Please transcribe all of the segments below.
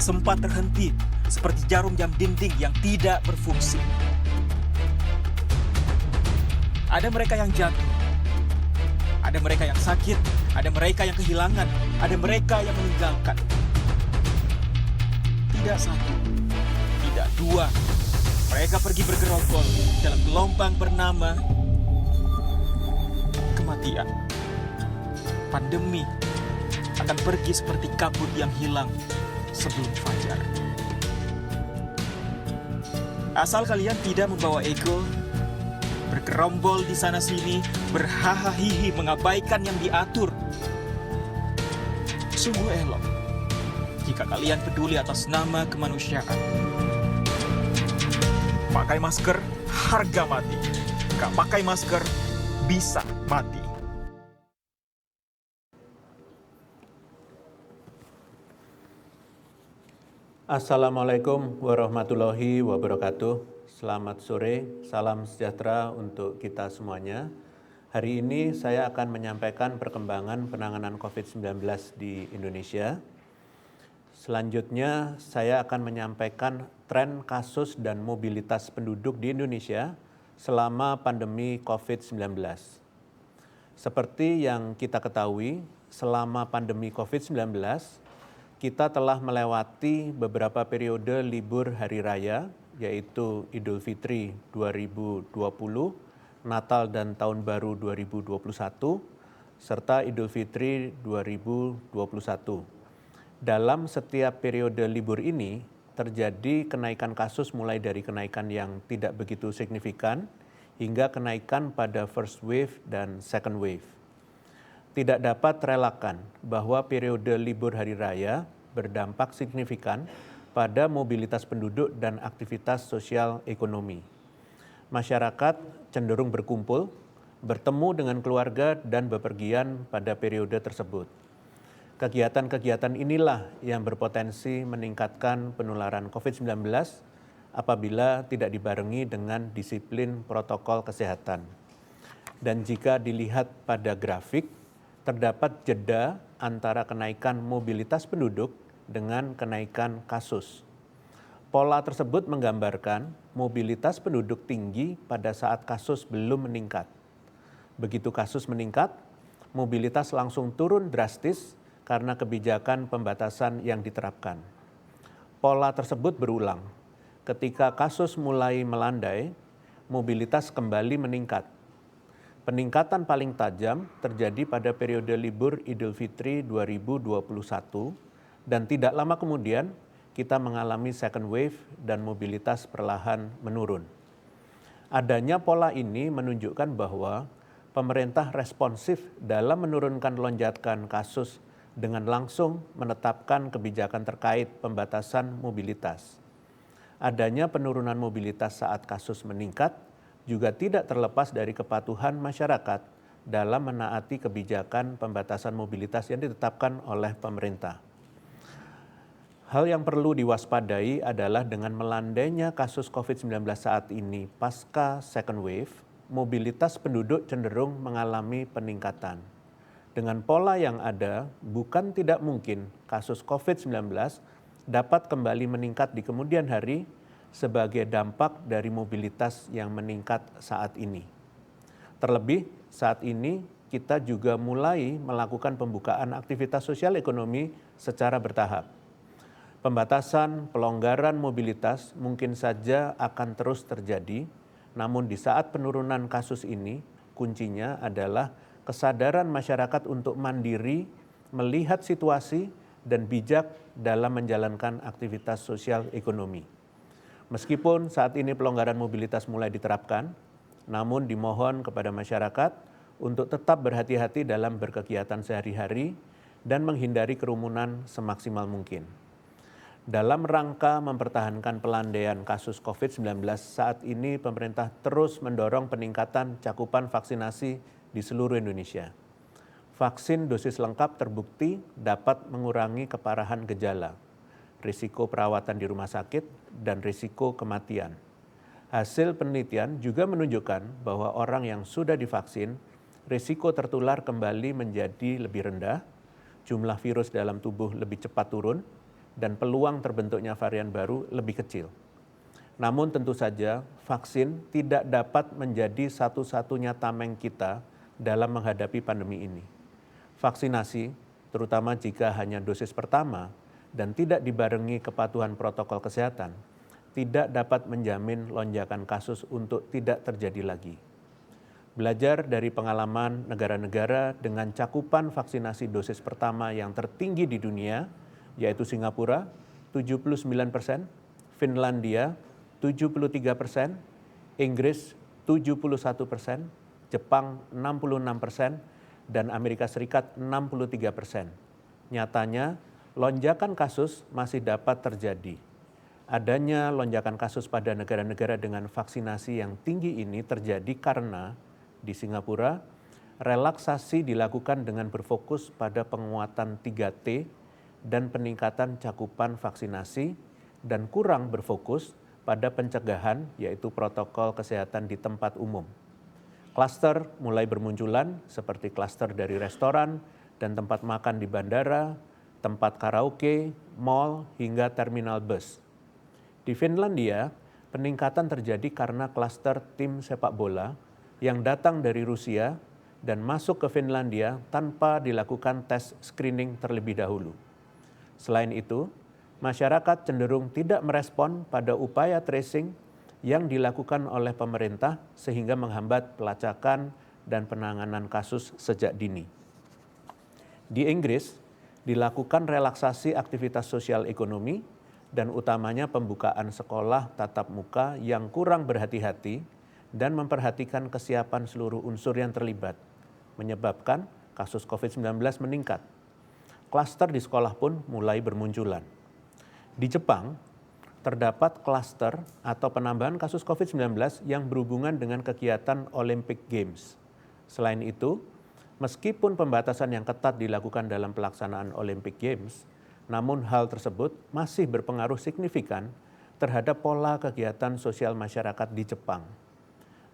sempat terhenti seperti jarum jam dinding yang tidak berfungsi. Ada mereka yang jatuh, ada mereka yang sakit, ada mereka yang kehilangan, ada mereka yang meninggalkan. Tidak satu, tidak dua, mereka pergi bergerombol dalam gelombang bernama kematian. Pandemi akan pergi seperti kabut yang hilang sebelum fajar. Asal kalian tidak membawa ego, bergerombol di sana-sini, berhahaha mengabaikan yang diatur. Sungguh elok jika kalian peduli atas nama kemanusiaan. Pakai masker, harga mati. Gak pakai masker, bisa mati. Assalamualaikum warahmatullahi wabarakatuh. Selamat sore, salam sejahtera untuk kita semuanya. Hari ini saya akan menyampaikan perkembangan penanganan COVID-19 di Indonesia. Selanjutnya saya akan menyampaikan tren kasus dan mobilitas penduduk di Indonesia selama pandemi COVID-19. Seperti yang kita ketahui, selama pandemi COVID-19, kita telah melewati beberapa periode libur hari raya, yaitu Idul Fitri 2020, Natal dan Tahun Baru 2021, serta Idul Fitri 2021. Dalam setiap periode libur ini, terjadi kenaikan kasus mulai dari kenaikan yang tidak begitu signifikan, hingga kenaikan pada first wave dan second wave. Tidak dapat terelakkan bahwa periode libur hari raya berdampak signifikan pada mobilitas penduduk dan aktivitas sosial ekonomi. Masyarakat cenderung berkumpul, bertemu dengan keluarga dan bepergian pada periode tersebut. Kegiatan-kegiatan inilah yang berpotensi meningkatkan penularan COVID-19 apabila tidak dibarengi dengan disiplin protokol kesehatan. Dan jika dilihat pada grafik, terdapat jeda antara kenaikan mobilitas penduduk dengan kenaikan kasus. Pola tersebut menggambarkan mobilitas penduduk tinggi pada saat kasus belum meningkat. Begitu kasus meningkat, mobilitas langsung turun drastis karena kebijakan pembatasan yang diterapkan. Pola tersebut berulang. Ketika kasus mulai melandai, mobilitas kembali meningkat. Peningkatan paling tajam terjadi pada periode libur Idul Fitri 2021 dan tidak lama kemudian kita mengalami second wave dan mobilitas perlahan menurun. Adanya pola ini menunjukkan bahwa pemerintah responsif dalam menurunkan lonjakan kasus dengan langsung menetapkan kebijakan terkait pembatasan mobilitas. Adanya penurunan mobilitas saat kasus meningkat juga tidak terlepas dari kepatuhan masyarakat dalam menaati kebijakan pembatasan mobilitas yang ditetapkan oleh pemerintah. Hal yang perlu diwaspadai adalah dengan melandainya kasus COVID-19 saat ini pasca second wave, mobilitas penduduk cenderung mengalami peningkatan. Dengan pola yang ada, bukan tidak mungkin kasus COVID-19 dapat kembali meningkat di kemudian hari sebagai dampak dari mobilitas yang meningkat saat ini. Terlebih, saat ini kita juga mulai melakukan pembukaan aktivitas sosial ekonomi secara bertahap. Pembatasan, pelonggaran mobilitas mungkin saja akan terus terjadi, namun di saat penurunan kasus ini, kuncinya adalah kesadaran masyarakat untuk mandiri, melihat situasi, dan bijak dalam menjalankan aktivitas sosial ekonomi. Meskipun saat ini pelonggaran mobilitas mulai diterapkan, namun dimohon kepada masyarakat untuk tetap berhati-hati dalam berkegiatan sehari-hari dan menghindari kerumunan semaksimal mungkin. Dalam rangka mempertahankan pelandaian kasus COVID-19 saat ini, pemerintah terus mendorong peningkatan cakupan vaksinasi di seluruh Indonesia. Vaksin dosis lengkap terbukti dapat mengurangi keparahan gejala, risiko perawatan di rumah sakit, dan risiko kematian. Hasil penelitian juga menunjukkan bahwa orang yang sudah divaksin, risiko tertular kembali menjadi lebih rendah, jumlah virus dalam tubuh lebih cepat turun, dan peluang terbentuknya varian baru lebih kecil. Namun tentu saja vaksin tidak dapat menjadi satu-satunya tameng kita dalam menghadapi pandemi ini. Vaksinasi, terutama jika hanya dosis pertama dan tidak dibarengi kepatuhan protokol kesehatan, tidak dapat menjamin lonjakan kasus untuk tidak terjadi lagi. Belajar dari pengalaman negara-negara dengan cakupan vaksinasi dosis pertama yang tertinggi di dunia, yaitu Singapura 79%, Finlandia 73%, Inggris 71%, Jepang 66%, dan Amerika Serikat 63%. Nyatanya, lonjakan kasus masih dapat terjadi. Adanya lonjakan kasus pada negara-negara dengan vaksinasi yang tinggi ini terjadi karena di Singapura, relaksasi dilakukan dengan berfokus pada penguatan 3T dan peningkatan cakupan vaksinasi dan kurang berfokus pada pencegahan, yaitu protokol kesehatan di tempat umum. Klaster mulai bermunculan seperti klaster dari restoran dan tempat makan di bandara, tempat karaoke, mal, hingga terminal bus. Di Finlandia, peningkatan terjadi karena klaster tim sepak bola yang datang dari Rusia dan masuk ke Finlandia tanpa dilakukan tes screening terlebih dahulu. Selain itu, masyarakat cenderung tidak merespon pada upaya tracing yang dilakukan oleh pemerintah sehingga menghambat pelacakan dan penanganan kasus sejak dini. Di Inggris, dilakukan relaksasi aktivitas sosial ekonomi dan utamanya pembukaan sekolah tatap muka yang kurang berhati-hati dan memperhatikan kesiapan seluruh unsur yang terlibat, menyebabkan kasus COVID-19 meningkat. Klaster di sekolah pun mulai bermunculan. Di Jepang, terdapat klaster atau penambahan kasus COVID-19 yang berhubungan dengan kegiatan Olympic Games. Selain itu, meskipun pembatasan yang ketat dilakukan dalam pelaksanaan Olympic Games, namun hal tersebut masih berpengaruh signifikan terhadap pola kegiatan sosial masyarakat di Jepang.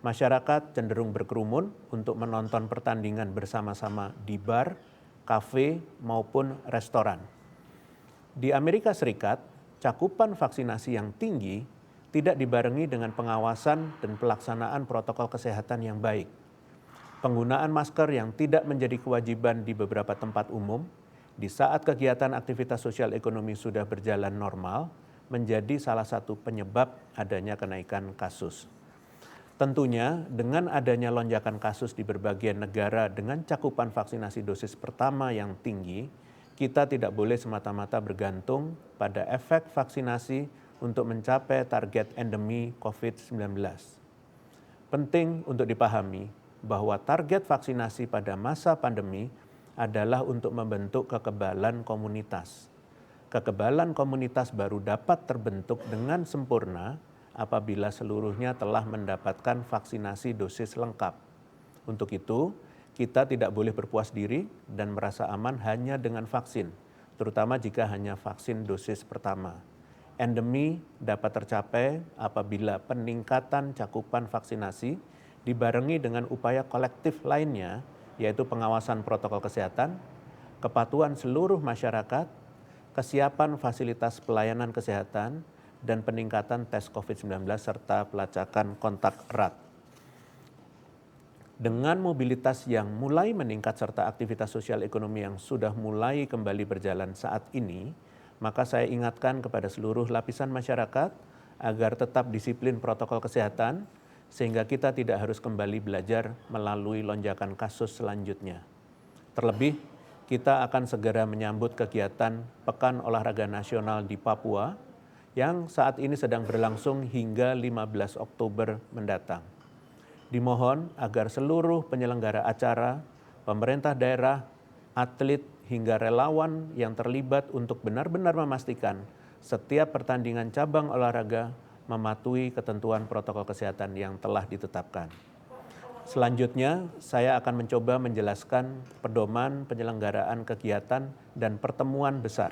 Masyarakat cenderung berkerumun untuk menonton pertandingan bersama-sama di bar, kafe, maupun restoran. Di Amerika Serikat, cakupan vaksinasi yang tinggi tidak dibarengi dengan pengawasan dan pelaksanaan protokol kesehatan yang baik. Penggunaan masker yang tidak menjadi kewajiban di beberapa tempat umum di saat kegiatan aktivitas sosial ekonomi sudah berjalan normal menjadi salah satu penyebab adanya kenaikan kasus. Tentunya dengan adanya lonjakan kasus di berbagai negara dengan cakupan vaksinasi dosis pertama yang tinggi, kita tidak boleh semata-mata bergantung pada efek vaksinasi untuk mencapai target endemi COVID-19. Penting untuk dipahami bahwa target vaksinasi pada masa pandemi adalah untuk membentuk kekebalan komunitas. Kekebalan komunitas baru dapat terbentuk dengan sempurna apabila seluruhnya telah mendapatkan vaksinasi dosis lengkap. Untuk itu, kita tidak boleh berpuas diri dan merasa aman hanya dengan vaksin, terutama jika hanya vaksin dosis pertama. Endemi dapat tercapai apabila peningkatan cakupan vaksinasi dibarengi dengan upaya kolektif lainnya, yaitu pengawasan protokol kesehatan, kepatuhan seluruh masyarakat, kesiapan fasilitas pelayanan kesehatan, dan peningkatan tes COVID-19 serta pelacakan kontak erat. Dengan mobilitas yang mulai meningkat serta aktivitas sosial ekonomi yang sudah mulai kembali berjalan saat ini, maka saya ingatkan kepada seluruh lapisan masyarakat agar tetap disiplin protokol kesehatan sehingga kita tidak harus kembali belajar melalui lonjakan kasus selanjutnya. Terlebih, kita akan segera menyambut kegiatan Pekan Olahraga Nasional di Papua yang saat ini sedang berlangsung hingga 15 Oktober mendatang. Dimohon agar seluruh penyelenggara acara, pemerintah daerah, atlet, hingga relawan yang terlibat untuk benar-benar memastikan setiap pertandingan cabang olahraga mematuhi ketentuan protokol kesehatan yang telah ditetapkan. Selanjutnya, saya akan mencoba menjelaskan pedoman penyelenggaraan kegiatan dan pertemuan besar.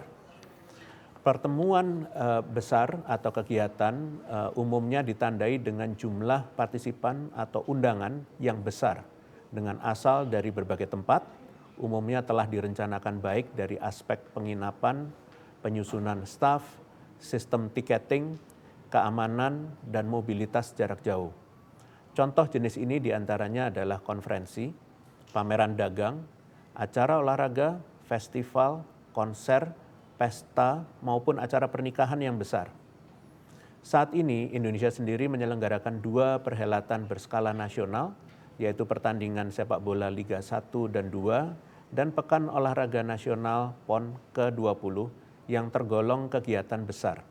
Pertemuan besar atau kegiatan umumnya ditandai dengan jumlah partisipan atau undangan yang besar dengan asal dari berbagai tempat, umumnya telah direncanakan baik dari aspek penginapan, penyusunan staf, sistem tiketing, keamanan, dan mobilitas jarak jauh. Contoh jenis ini diantaranya adalah konferensi, pameran dagang, acara olahraga, festival, konser, pesta, maupun acara pernikahan yang besar. Saat ini Indonesia sendiri menyelenggarakan 2 perhelatan berskala nasional, yaitu pertandingan sepak bola Liga 1 dan 2, dan Pekan Olahraga Nasional PON ke-20 yang tergolong kegiatan besar.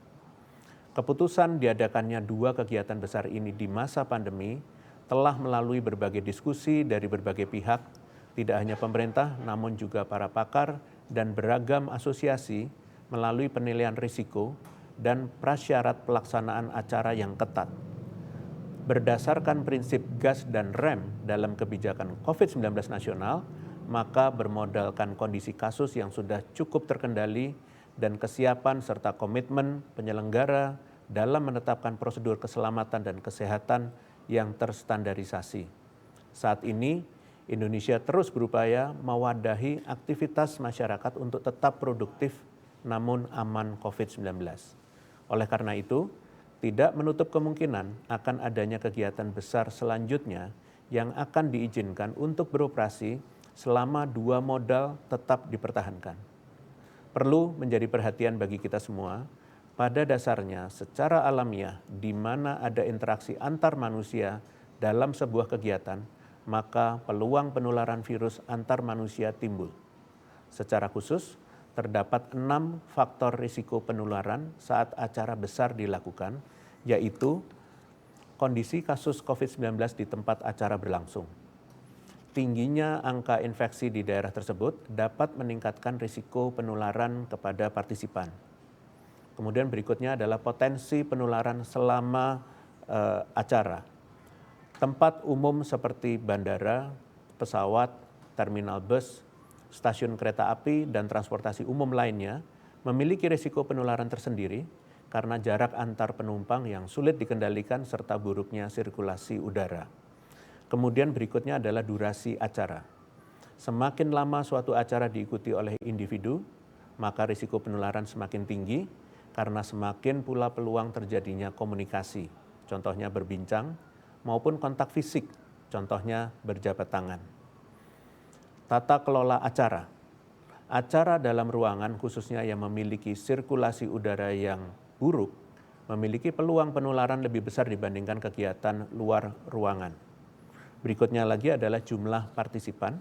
Keputusan diadakannya 2 kegiatan besar ini di masa pandemi telah melalui berbagai diskusi dari berbagai pihak, tidak hanya pemerintah namun juga para pakar dan beragam asosiasi melalui penilaian risiko dan prasyarat pelaksanaan acara yang ketat. Berdasarkan prinsip gas dan rem dalam kebijakan COVID-19 nasional, maka bermodalkan kondisi kasus yang sudah cukup terkendali dan kesiapan serta komitmen penyelenggara dalam menetapkan prosedur keselamatan dan kesehatan yang terstandarisasi. Saat ini, Indonesia terus berupaya mewadahi aktivitas masyarakat untuk tetap produktif namun aman COVID-19. Oleh karena itu, tidak menutup kemungkinan akan adanya kegiatan besar selanjutnya yang akan diizinkan untuk beroperasi selama 2 modal tetap dipertahankan. Perlu menjadi perhatian bagi kita semua, pada dasarnya secara alamiah di mana ada interaksi antar manusia dalam sebuah kegiatan, maka peluang penularan virus antar manusia timbul. Secara khusus, terdapat 6 faktor risiko penularan saat acara besar dilakukan, yaitu kondisi kasus COVID-19 di tempat acara berlangsung. Tingginya angka infeksi di daerah tersebut dapat meningkatkan risiko penularan kepada partisipan. Kemudian berikutnya adalah potensi penularan selama acara. Tempat umum seperti bandara, pesawat, terminal bus, stasiun kereta api, dan transportasi umum lainnya memiliki risiko penularan tersendiri karena jarak antar penumpang yang sulit dikendalikan serta buruknya sirkulasi udara. Kemudian berikutnya adalah durasi acara. Semakin lama suatu acara diikuti oleh individu, maka risiko penularan semakin tinggi karena semakin pula peluang terjadinya komunikasi, contohnya berbincang, maupun kontak fisik, contohnya berjabat tangan. Tata kelola acara. Acara dalam ruangan khususnya yang memiliki sirkulasi udara yang buruk, memiliki peluang penularan lebih besar dibandingkan kegiatan luar ruangan. Berikutnya lagi adalah jumlah partisipan.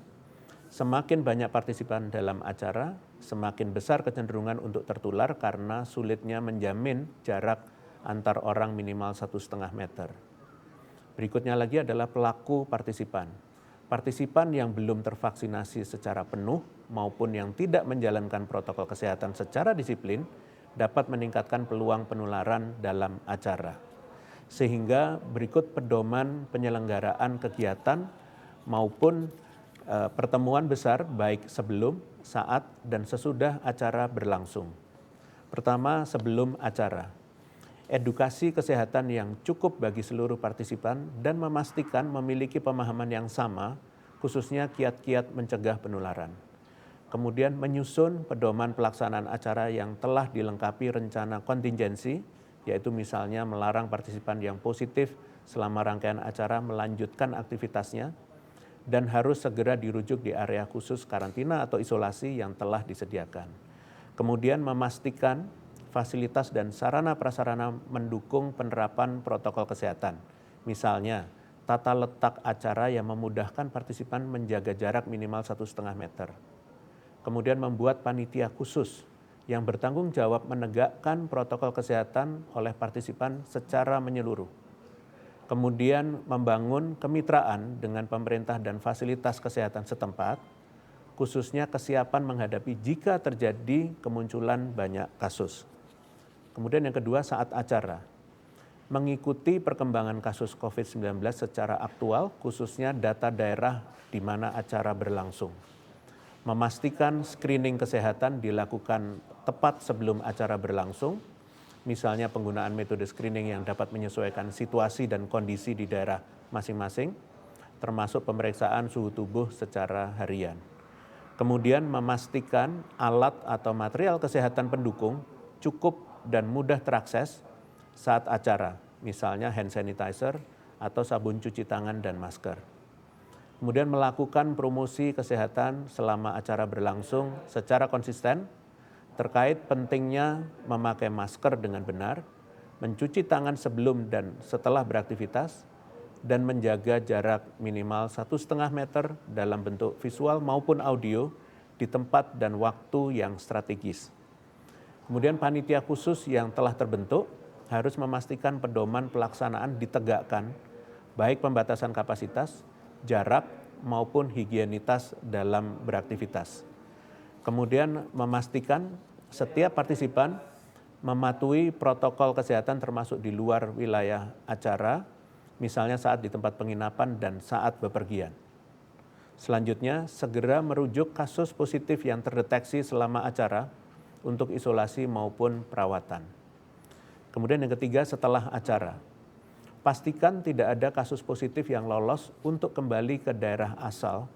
Semakin banyak partisipan dalam acara, semakin besar kecenderungan untuk tertular karena sulitnya menjamin jarak antar orang minimal 1,5 meter. Berikutnya lagi adalah pelaku partisipan. Partisipan yang belum tervaksinasi secara penuh maupun yang tidak menjalankan protokol kesehatan secara disiplin dapat meningkatkan peluang penularan dalam acara. Sehingga berikut pedoman penyelenggaraan kegiatan maupun pertemuan besar baik sebelum, saat, dan sesudah acara berlangsung. Pertama, sebelum acara. Edukasi kesehatan yang cukup bagi seluruh partisipan dan memastikan memiliki pemahaman yang sama, khususnya kiat-kiat mencegah penularan. Kemudian menyusun pedoman pelaksanaan acara yang telah dilengkapi rencana kontingensi, yaitu misalnya melarang partisipan yang positif selama rangkaian acara melanjutkan aktivitasnya, dan harus segera dirujuk di area khusus karantina atau isolasi yang telah disediakan. Kemudian memastikan fasilitas dan sarana-prasarana mendukung penerapan protokol kesehatan. Misalnya, tata letak acara yang memudahkan partisipan menjaga jarak minimal 1,5 meter. Kemudian membuat panitia khusus yang bertanggung jawab menegakkan protokol kesehatan oleh partisipan secara menyeluruh. Kemudian membangun kemitraan dengan pemerintah dan fasilitas kesehatan setempat, khususnya kesiapan menghadapi jika terjadi kemunculan banyak kasus. Kemudian yang kedua, saat acara, mengikuti perkembangan kasus COVID-19 secara aktual, khususnya data daerah di mana acara berlangsung. Memastikan screening kesehatan dilakukan tepat sebelum acara berlangsung, misalnya penggunaan metode screening yang dapat menyesuaikan situasi dan kondisi di daerah masing-masing, termasuk pemeriksaan suhu tubuh secara harian. Kemudian memastikan alat atau material kesehatan pendukung cukup dan mudah terakses saat acara, misalnya hand sanitizer atau sabun cuci tangan dan masker. Kemudian melakukan promosi kesehatan selama acara berlangsung secara konsisten terkait pentingnya memakai masker dengan benar, mencuci tangan sebelum dan setelah beraktivitas, dan menjaga jarak minimal 1,5 meter dalam bentuk visual maupun audio di tempat dan waktu yang strategis. Kemudian panitia khusus yang telah terbentuk harus memastikan pedoman pelaksanaan ditegakkan, baik pembatasan kapasitas, jarak, maupun higienitas dalam beraktivitas. Kemudian memastikan setiap partisipan mematuhi protokol kesehatan termasuk di luar wilayah acara, misalnya saat di tempat penginapan dan saat bepergian. Selanjutnya, segera merujuk kasus positif yang terdeteksi selama acara untuk isolasi maupun perawatan. Kemudian yang ketiga, setelah acara, pastikan tidak ada kasus positif yang lolos untuk kembali ke daerah asal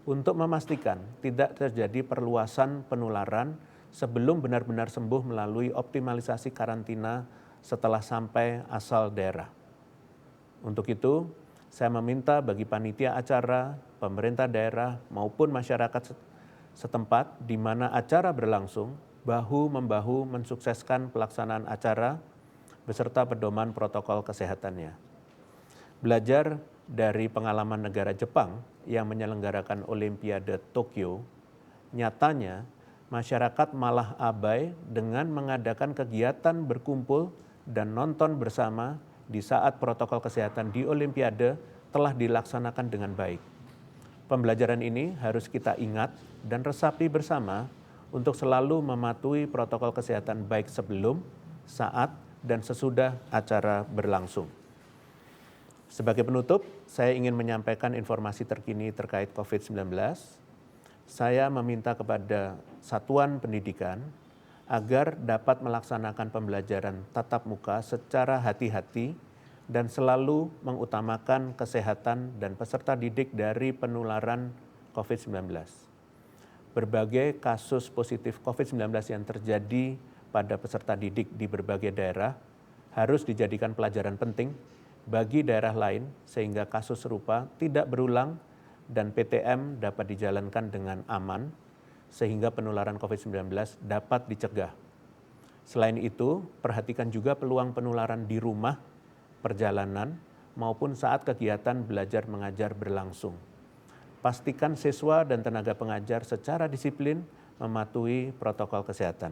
untuk memastikan tidak terjadi perluasan penularan sebelum benar-benar sembuh melalui optimalisasi karantina setelah sampai asal daerah. Untuk itu, saya meminta bagi panitia acara, pemerintah daerah maupun masyarakat setempat di mana acara berlangsung, bahu-membahu mensukseskan pelaksanaan acara beserta pedoman protokol kesehatannya. Belajar dari pengalaman negara Jepang yang menyelenggarakan Olimpiade Tokyo, nyatanya masyarakat malah abai dengan mengadakan kegiatan berkumpul dan nonton bersama di saat protokol kesehatan di Olimpiade telah dilaksanakan dengan baik. Pembelajaran ini harus kita ingat dan resapi bersama untuk selalu mematuhi protokol kesehatan baik sebelum, saat, dan sesudah acara berlangsung. Sebagai penutup, saya ingin menyampaikan informasi terkini terkait COVID-19. Saya meminta kepada satuan pendidikan agar dapat melaksanakan pembelajaran tatap muka secara hati-hati dan selalu mengutamakan kesehatan dan peserta didik dari penularan COVID-19. Berbagai kasus positif COVID-19 yang terjadi pada peserta didik di berbagai daerah harus dijadikan pelajaran penting bagi daerah lain sehingga kasus serupa tidak berulang dan PTM dapat dijalankan dengan aman sehingga penularan COVID-19 dapat dicegah. Selain itu, perhatikan juga peluang penularan di rumah, perjalanan, maupun saat kegiatan belajar mengajar berlangsung. Pastikan siswa dan tenaga pengajar secara disiplin mematuhi protokol kesehatan.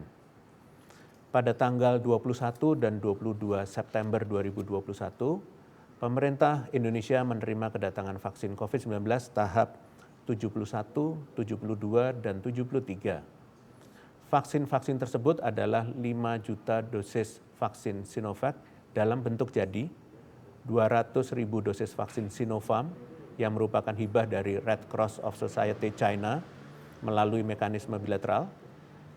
Pada tanggal 21 dan 22 September 2021, pemerintah Indonesia menerima kedatangan vaksin COVID-19 tahap 71, 72, dan 73. Vaksin-vaksin tersebut adalah 5 juta dosis vaksin Sinovac dalam bentuk jadi, 200.000 dosis vaksin Sinopharm yang merupakan hibah dari Red Cross of Society China melalui mekanisme bilateral,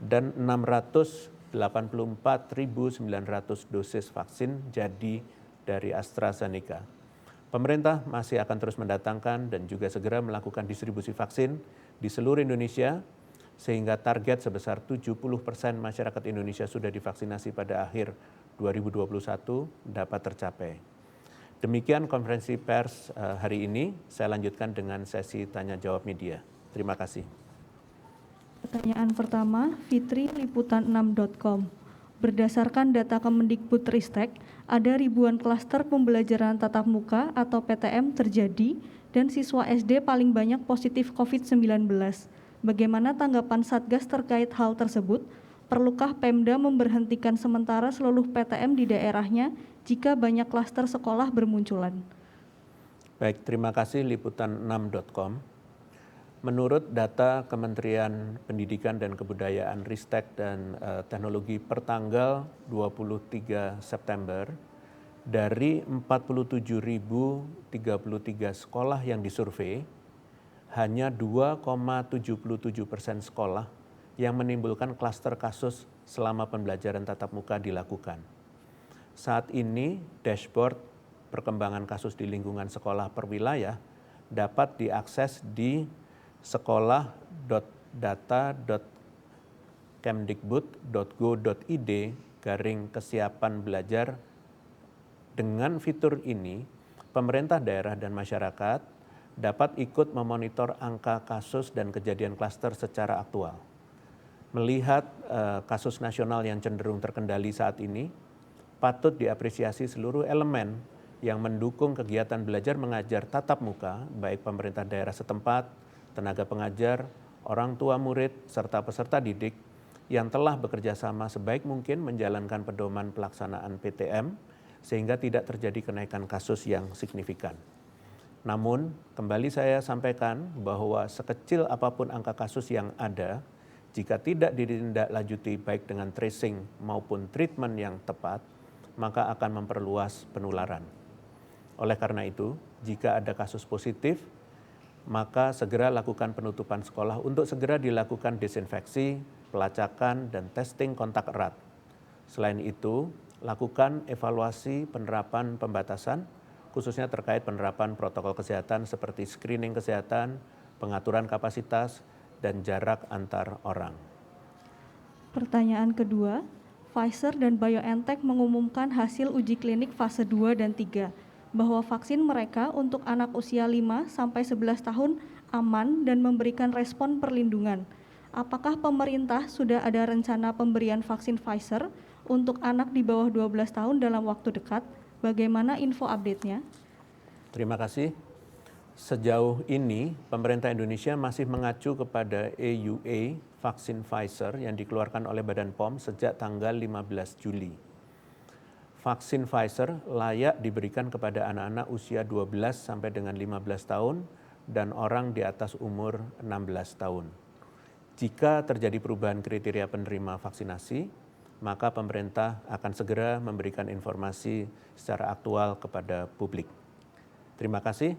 dan 684.900 dosis vaksin jadi dari AstraZeneca. Pemerintah masih akan terus mendatangkan dan juga segera melakukan distribusi vaksin di seluruh Indonesia sehingga target sebesar 70% masyarakat Indonesia sudah divaksinasi pada akhir 2021 dapat tercapai. Demikian konferensi pers hari ini. Saya lanjutkan dengan sesi tanya jawab media. Terima kasih. Pertanyaan pertama, Fitri Liputan6.com. Berdasarkan data Kemendikbudristek, ada ribuan klaster pembelajaran tatap muka atau PTM terjadi dan siswa SD paling banyak positif COVID-19. Bagaimana tanggapan Satgas terkait hal tersebut? Perlukah Pemda memberhentikan sementara seluruh PTM di daerahnya jika banyak klaster sekolah bermunculan? Baik, terima kasih Liputan6.com. Menurut data Kementerian Pendidikan dan Kebudayaan Ristek dan Teknologi pertanggal 23 September, dari 47.033 sekolah yang disurvei, hanya 2,77% sekolah yang menimbulkan klaster kasus selama pembelajaran tatap muka dilakukan. Saat ini, dashboard perkembangan kasus di lingkungan sekolah per wilayah dapat diakses di sekolah.kemdikbud.go.id data.kemdikbud.go.id/kesiapan belajar. Dengan fitur ini, pemerintah daerah dan masyarakat dapat ikut memonitor angka kasus dan kejadian klaster secara aktual. Melihat kasus nasional yang cenderung terkendali saat ini, patut diapresiasi seluruh elemen yang mendukung kegiatan belajar mengajar tatap muka, baik pemerintah daerah setempat, tenaga pengajar, orang tua murid, serta peserta didik yang telah bekerja sama sebaik mungkin menjalankan pedoman pelaksanaan PTM sehingga tidak terjadi kenaikan kasus yang signifikan. Namun, kembali saya sampaikan bahwa sekecil apapun angka kasus yang ada, jika tidak ditindaklanjuti baik dengan tracing maupun treatment yang tepat, maka akan memperluas penularan. Oleh karena itu, jika ada kasus positif, maka segera lakukan penutupan sekolah untuk segera dilakukan desinfeksi, pelacakan, dan testing kontak erat. Selain itu, lakukan evaluasi penerapan pembatasan, khususnya terkait penerapan protokol kesehatan seperti screening kesehatan, pengaturan kapasitas, dan jarak antar orang. Pertanyaan kedua, Pfizer dan BioNTech mengumumkan hasil uji klinik fase 2 dan 3, bahwa vaksin mereka untuk anak usia 5-11 tahun aman dan memberikan respon perlindungan. Apakah pemerintah sudah ada rencana pemberian vaksin Pfizer untuk anak di bawah 12 tahun dalam waktu dekat? Bagaimana info update-nya? Terima kasih. Sejauh ini, pemerintah Indonesia masih mengacu kepada EUA vaksin Pfizer yang dikeluarkan oleh Badan POM sejak tanggal 15 Juli. Vaksin Pfizer layak diberikan kepada anak-anak usia 12 sampai dengan 15 tahun dan orang di atas umur 16 tahun. Jika terjadi perubahan kriteria penerima vaksinasi, maka pemerintah akan segera memberikan informasi secara aktual kepada publik. Terima kasih.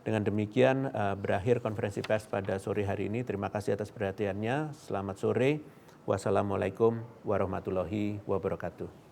Dengan demikian berakhir konferensi pers pada sore hari ini. Terima kasih atas perhatiannya. Selamat sore. Wassalamualaikum warahmatullahi wabarakatuh.